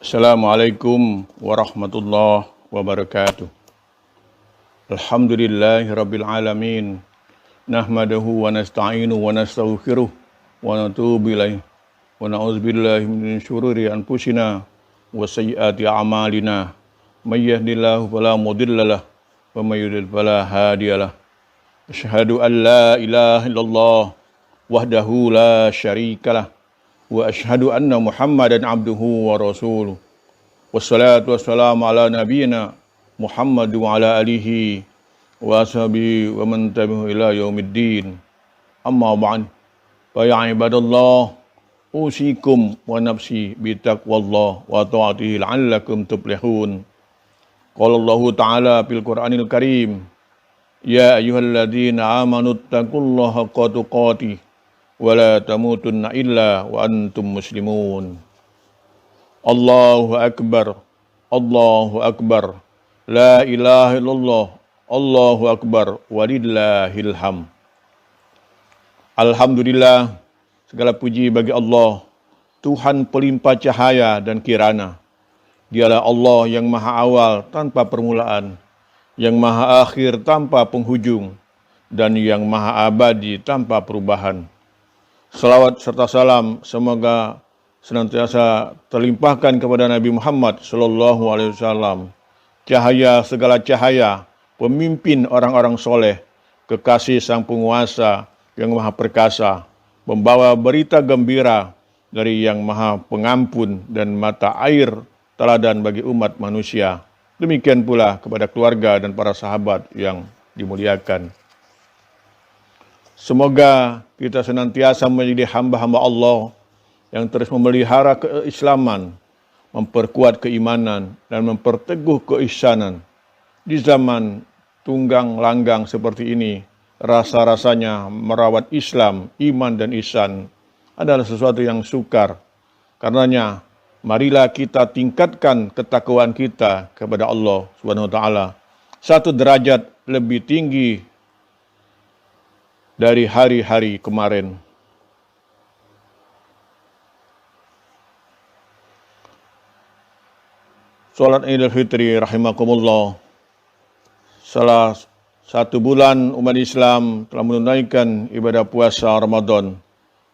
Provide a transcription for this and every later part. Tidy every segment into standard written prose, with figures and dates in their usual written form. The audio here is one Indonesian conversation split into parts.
Assalamualaikum warahmatullahi wabarakatuh. Alhamdulillahi rabbil alamin. Nahmaduhu wa nasta'inu wa nastaghfiruh wa natubu ilaih. Wa na'udzubillahi min syururi anfusina wa sayyiati a'malina. May yahdihillahu fala mudhillalah wa may yudlil fala hadiyalah. Asyhadu an la ilaha illallah wahdahu la syarikalah wa asyhadu anna Muhammadan abduhu wa rasuluh. Wassalatu wassalamu ala nabiyyina Muhammad wa ala alihi wa ashabihi wa man tabi'ahu ila yaumiddin. Amma ba'd. Fa ya ibadallah, usikum wa nafsi bi taqwallah wa ta'atihi la'allakum tuflihun. Qala Allah Ta'ala fil Qur'anil Karim, ya ayyuhalladzina amanu taqullaha haqqa tuqatih wa la tamutunna illa wa antum muslimun. Allahu Akbar, Allahu Akbar, la ilaha illallah, Allahu Akbar, walillahil hamd. Alhamdulillah, segala puji bagi Allah, Tuhan pelimpah cahaya dan kirana. Dialah Allah yang maha awal tanpa permulaan, yang maha akhir tanpa penghujung, dan yang maha abadi tanpa perubahan. Salawat serta salam semoga senantiasa terlimpahkan kepada Nabi Muhammad sallallahu alaihi wasallam, cahaya segala cahaya, pemimpin orang-orang soleh, kekasih sang penguasa yang maha perkasa, membawa berita gembira dari yang maha pengampun dan mata air teladan bagi umat manusia. Demikian pula kepada keluarga dan para sahabat yang dimuliakan. Semoga kita senantiasa menjadi hamba-hamba Allah yang terus memelihara keislaman, memperkuat keimanan, dan memperteguh keihsanan. Di zaman tunggang langgang seperti ini, rasa-rasanya merawat Islam, iman, dan ihsan adalah sesuatu yang sukar. Karenanya, marilah kita tingkatkan ketakwaan kita kepada Allah Subhanahu wa Ta'ala satu derajat lebih tinggi dari hari-hari kemarin. Salat Idul Fitri rahimakumullah. Salah satu bulan umat Islam telah menunaikan ibadah puasa Ramadan,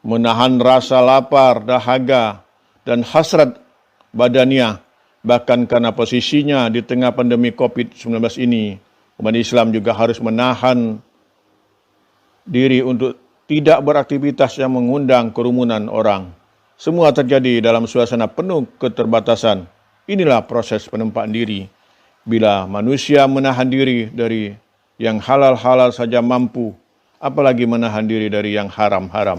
menahan rasa lapar, dahaga, dan hasrat badaniah. Bahkan karena posisinya di tengah pandemi COVID-19 ini, umat Islam juga harus menahan diri untuk tidak beraktivitas yang mengundang kerumunan orang. Semua terjadi dalam suasana penuh keterbatasan. Inilah proses penempaan diri. Bila manusia menahan diri dari yang halal-halal saja mampu, apalagi menahan diri dari yang haram-haram.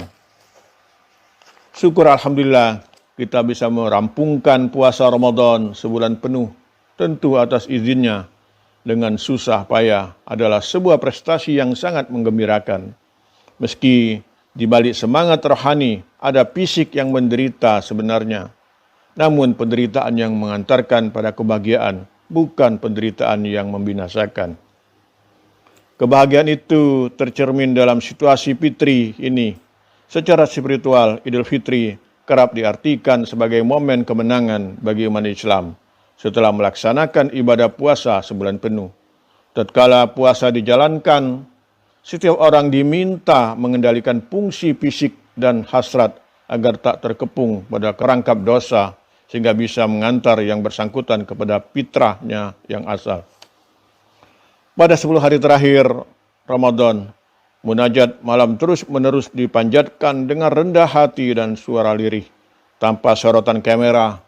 Syukur Alhamdulillah kita bisa merampungkan puasa Ramadan sebulan penuh. Tentu atas izinnya, dengan susah payah adalah sebuah prestasi yang sangat menggembirakan. Meski di balik semangat rohani ada fisik yang menderita sebenarnya. Namun penderitaan yang mengantarkan pada kebahagiaan, bukan penderitaan yang membinasakan. Kebahagiaan itu tercermin dalam situasi fitri ini. Secara spiritual, Idul Fitri kerap diartikan sebagai momen kemenangan bagi umat Islam setelah melaksanakan ibadah puasa sebulan penuh. Tatkala puasa dijalankan, setiap orang diminta mengendalikan fungsi fisik dan hasrat agar tak terkepung pada kerangkap dosa, sehingga bisa mengantar yang bersangkutan kepada fitrahnya yang asal. Pada 10 hari terakhir Ramadan, munajat malam terus-menerus dipanjatkan dengan rendah hati dan suara lirih, tanpa sorotan kamera,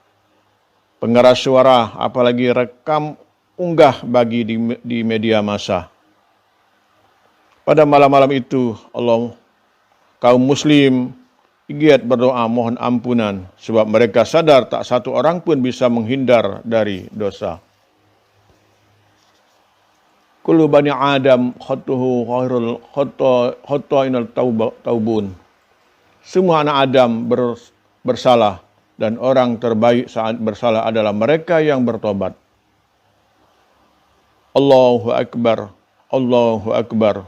pengeras suara, apalagi rekam unggah bagi di media massa. Pada malam-malam itu, kaum muslim giat berdoa mohon ampunan, sebab mereka sadar tak satu orang pun bisa menghindar dari dosa. Kullu bani Adam khattuhu khairul khatta'inal taubun. Semua anak Adam bersalah, dan orang terbaik saat bersalah adalah mereka yang bertobat. Allahu Akbar, Allahu Akbar,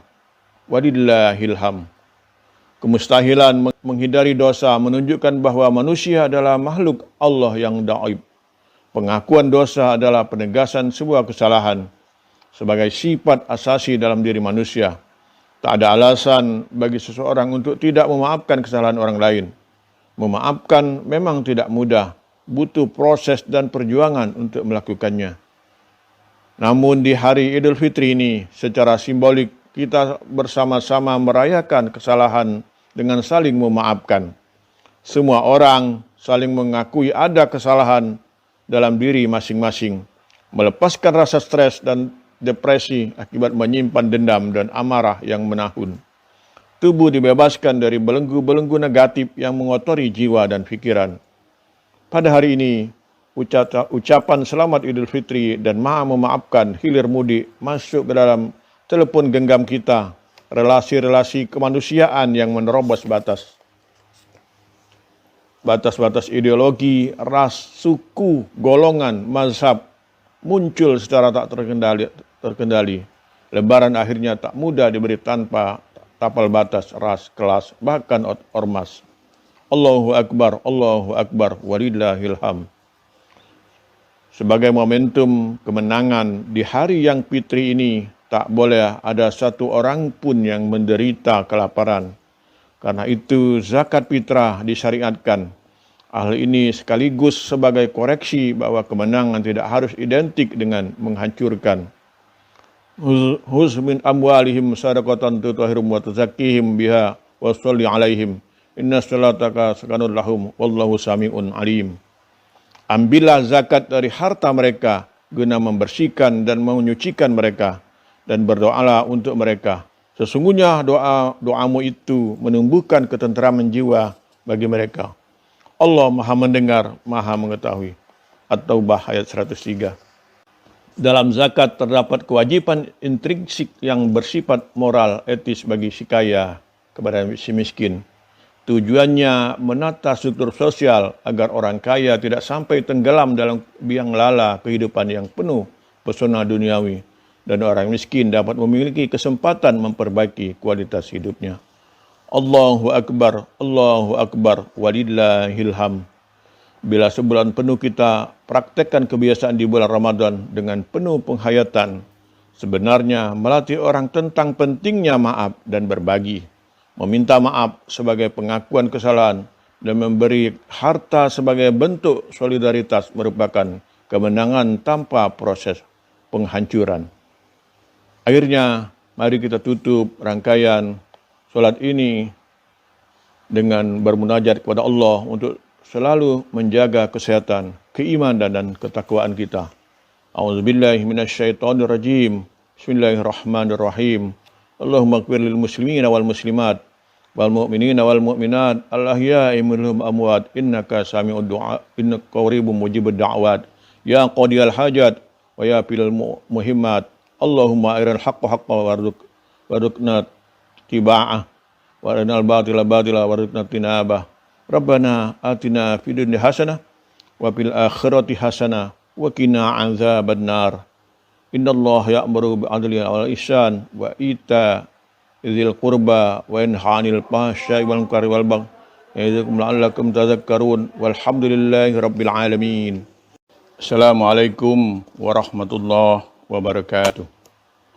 walillahil hamd. Kemustahilan menghindari dosa menunjukkan bahwa manusia adalah makhluk Allah yang dhaif. Pengakuan dosa adalah penegasan sebuah kesalahan sebagai sifat asasi dalam diri manusia. Tak ada alasan bagi seseorang untuk tidak memaafkan kesalahan orang lain. Memaafkan memang tidak mudah, butuh proses dan perjuangan untuk melakukannya. Namun di hari Idul Fitri ini, secara simbolik kita bersama-sama merayakan kesalahan dengan saling memaafkan. Semua orang saling mengakui ada kesalahan dalam diri masing-masing, melepaskan rasa stres dan depresi akibat menyimpan dendam dan amarah yang menahun. Tubuh dibebaskan dari belenggu-belenggu negatif yang mengotori jiwa dan pikiran. Pada hari ini, ucapan selamat Idul Fitri dan Maha memaafkan hilir mudik masuk ke dalam telepon genggam kita, relasi-relasi kemanusiaan yang menerobos batas-batas ideologi, ras, suku, golongan, mazhab muncul secara tak terkendali. Lebaran akhirnya tak mudah diberi tanpa tapal batas, ras, kelas, bahkan ormas. Allahu Akbar, walillahil hamd. Sebagai momentum kemenangan di hari yang fitri ini, tak boleh ada satu orang pun yang menderita kelaparan. Karena itu zakat fitrah disyariatkan. Hal ini sekaligus sebagai koreksi bahwa kemenangan tidak harus identik dengan menghancurkan. Huz min amwalihim sadaqatan tutahhirum wa tuzakkihim biha wa sholli alaihim. Inna salataka sakanun lahum wallahu sami'un alim. Ambillah zakat dari harta mereka guna membersihkan dan menyucikan mereka, dan berdoalah untuk mereka. Sesungguhnya doamu itu menumbuhkan ketenteraman jiwa bagi mereka. Allah Maha mendengar, Maha mengetahui. At-Taubah ayat 103. Dalam zakat terdapat kewajiban intrinsik yang bersifat moral etis bagi si kaya kepada si miskin. Tujuannya menata struktur sosial agar orang kaya tidak sampai tenggelam dalam biang lala kehidupan yang penuh pesona duniawi, dan orang miskin dapat memiliki kesempatan memperbaiki kualitas hidupnya. Allahu Akbar, walillahil hamd. Bila sebulan penuh kita praktekkan kebiasaan di bulan Ramadan dengan penuh penghayatan, sebenarnya melatih orang tentang pentingnya maaf dan berbagi, meminta maaf sebagai pengakuan kesalahan, dan memberi harta sebagai bentuk solidaritas merupakan kemenangan tanpa proses penghancuran. Akhirnya, mari kita tutup rangkaian solat ini dengan bermunajat kepada Allah untuk selalu menjaga kesehatan, keimanan dan ketakwaan kita. A'udzubillahi minasyaitonirrajim. Bismillahirrahmanirrahim. Allahumma ighfir lil muslimina wal muslimat wal mu'minina wal mu'minat al-ahya'i minhum amwat innaka sami'ud du'a innaka qaribun mujibud da'wat ya qadiyal hajat wa ya fil muhimmat. Allahumma arinal haqqa haqqan warzuqna tiba'ah wa arinal batila batila warzuqna tinabah. Rabbana atina fid dunya hasanah wa fil akhirati hasanah wa qina azabannar. Innallaha ya'muru bil adli wal ihsan wa ita'izil qurba wa yanha 'anil fahsya'i wal munkari wal baghi ya'idukum la'allakum tadhakkarun. Walhamdulillahi rabbil alamin. Assalamualaikum warahmatullahi wabarakatuh.